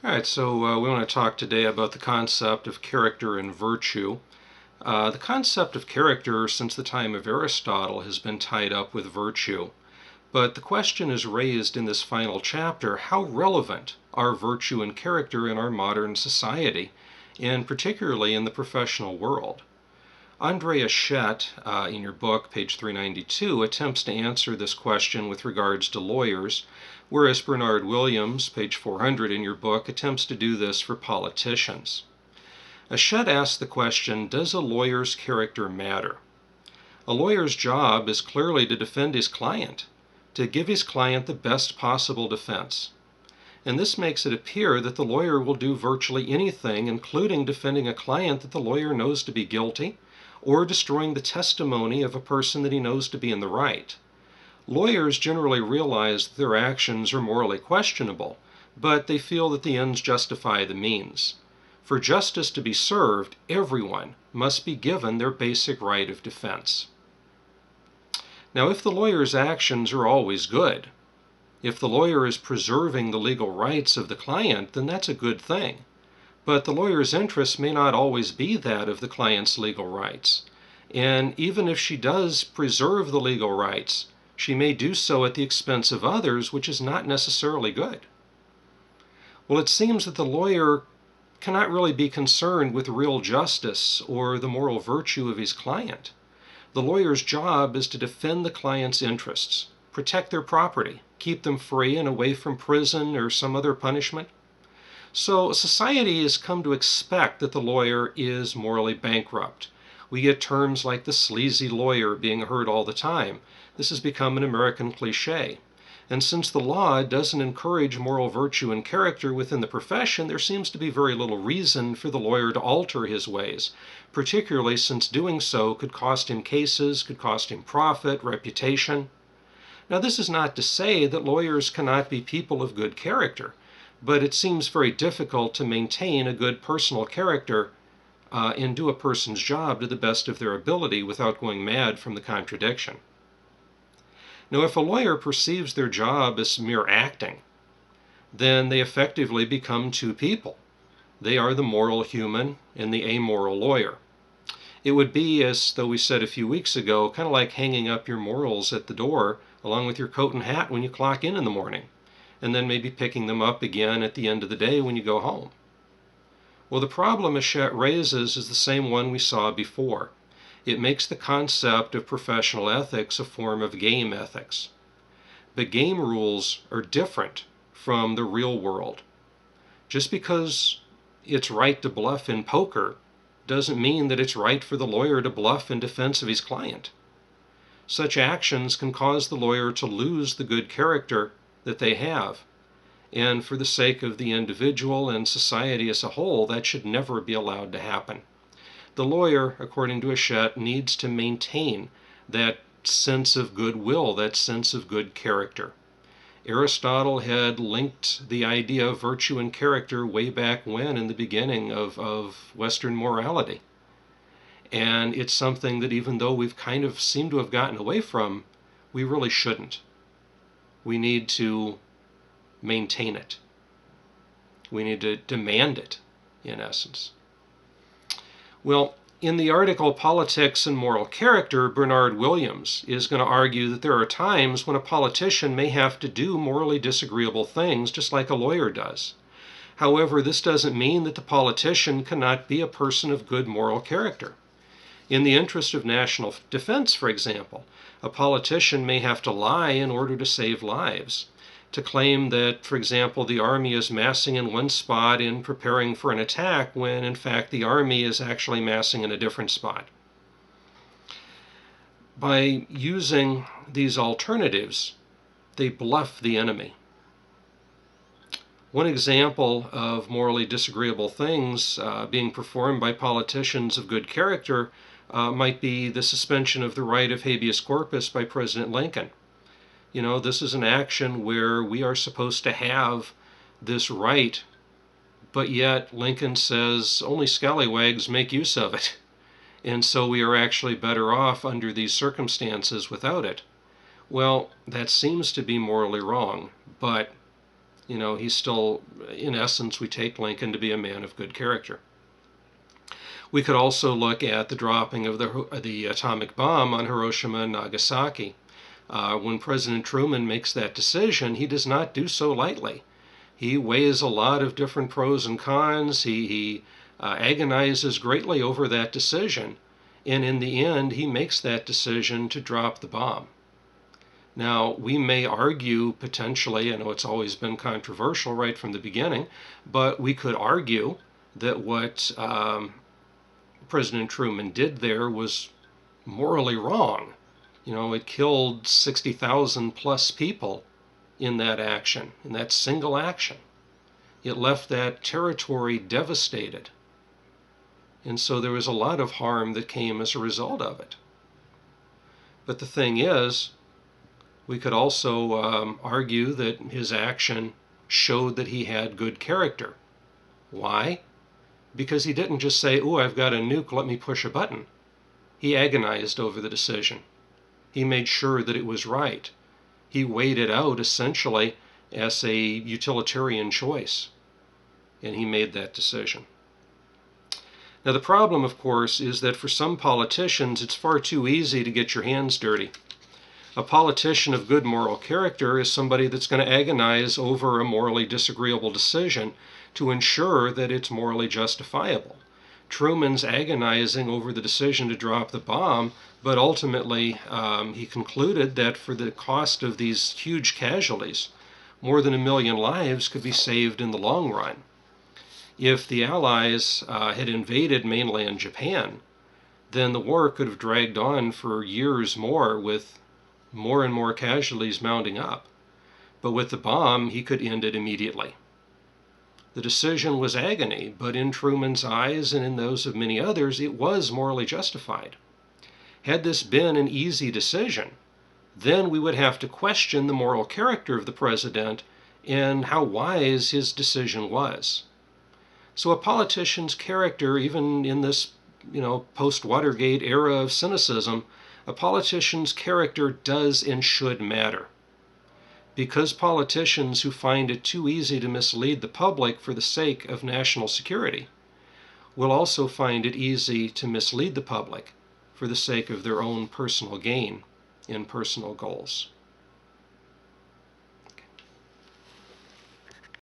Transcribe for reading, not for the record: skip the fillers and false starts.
All right, so we want to talk today about the concept of character and virtue. The concept of character since the time of Aristotle has been tied up with virtue. But the question is raised in this final chapter, how relevant are virtue and character in our modern society, and particularly in the professional world? Andre Eshete, in your book, page 392, attempts to answer this question with regards to lawyers, whereas Bernard Williams, page 400 in your book, attempts to do this for politicians. Eshete asks the question, does a lawyer's character matter? A lawyer's job is clearly to defend his client, to give his client the best possible defense. And this makes it appear that the lawyer will do virtually anything, including defending a client that the lawyer knows to be guilty, or destroying the testimony of a person that he knows to be in the right. Lawyers generally realize that their actions are morally questionable, but they feel that the ends justify the means. For justice to be served, everyone must be given their basic right of defense. Now, if the lawyer's actions are always good, if the lawyer is preserving the legal rights of the client, then that's a good thing. But the lawyer's interest may not always be that of the client's legal rights. And even if she does preserve the legal rights, she may do so at the expense of others, which is not necessarily good. Well, it seems that the lawyer cannot really be concerned with real justice or the moral virtue of his client. The lawyer's job is to defend the client's interests, protect their property, keep them free and away from prison or some other punishment. So society has come to expect that the lawyer is morally bankrupt. We get terms like the sleazy lawyer being heard all the time. This has become an American cliche. And since the law doesn't encourage moral virtue and character within the profession, there seems to be very little reason for the lawyer to alter his ways, particularly since doing so could cost him cases, could cost him profit, reputation. Now, this is not to say that lawyers cannot be people of good character, but it seems very difficult to maintain a good personal character and do a person's job to the best of their ability without going mad from the contradiction. Now, if a lawyer perceives their job as mere acting, then they effectively become two people. They are the moral human and the amoral lawyer. It would be, as though we said a few weeks ago, kind of like hanging up your morals at the door along with your coat and hat when you clock in the morning, and then maybe picking them up again at the end of the day when you go home. Well, the problem Eshete raises is the same one we saw before. It makes the concept of professional ethics a form of game ethics. But game rules are different from the real world. Just because it's right to bluff in poker doesn't mean that it's right for the lawyer to bluff in defense of his client. Such actions can cause the lawyer to lose the good character that they have. And for the sake of the individual and society as a whole, that should never be allowed to happen. The lawyer, according to Eshete, needs to maintain that sense of goodwill, that sense of good character. Aristotle had linked the idea of virtue and character way back when in the beginning of Western morality. And it's something that even though we've kind of seemed to have gotten away from, we really shouldn't. We need to maintain it. We need to demand it, in essence. Well, in the article Politics and Moral Character, Bernard Williams is going to argue that there are times when a politician may have to do morally disagreeable things just like a lawyer does. However, this doesn't mean that the politician cannot be a person of good moral character. In the interest of national defense, for example, a politician may have to lie in order to save lives. To claim that, for example, the army is massing in one spot in preparing for an attack when in fact the army is actually massing in a different spot. By using these alternatives, they bluff the enemy. One example of morally disagreeable things being performed by politicians of good character might be the suspension of the right of habeas corpus by President Lincoln. You know, this is an action where we are supposed to have this right, but yet Lincoln says only scallywags make use of it. And so we are actually better off under these circumstances without it. Well, that seems to be morally wrong, but He's still, in essence, we take Lincoln to be a man of good character. We could also look at the dropping of the atomic bomb on Hiroshima and Nagasaki. When President Truman makes that decision, he does not do so lightly. He weighs a lot of different pros and cons. He agonizes greatly over that decision. And in the end, he makes that decision to drop the bomb. Now, we may argue potentially, I know it's always been controversial right from the beginning, but we could argue that what President Truman did there was morally wrong. It killed 60,000 plus people in that action, in that single action. It left that territory devastated. And so there was a lot of harm that came as a result of it. But the thing is, we could also argue that his action showed that he had good character. Why? Because he didn't just say, "Oh, I've got a nuke, let me push a button." He agonized over the decision. He made sure that it was right. He weighed it out essentially as a utilitarian choice. And he made that decision. Now the problem, of course, is that for some politicians it's far too easy to get your hands dirty. A politician of good moral character is somebody that's going to agonize over a morally disagreeable decision to ensure that it's morally justifiable. Truman's agonizing over the decision to drop the bomb, but ultimately he concluded that for the cost of these huge casualties, more than 1 million lives could be saved in the long run. If the Allies had invaded mainland Japan, then the war could have dragged on for years more with more and more casualties mounting up. But with the bomb, he could end it immediately. The decision was agony, but in Truman's eyes and in those of many others, it was morally justified. Had this been an easy decision, then we would have to question the moral character of the president and how wise his decision was. So a politician's character, even in this, post-Watergate era of cynicism, a politician's character does and should matter. Because politicians who find it too easy to mislead the public for the sake of national security will also find it easy to mislead the public for the sake of their own personal gain and personal goals.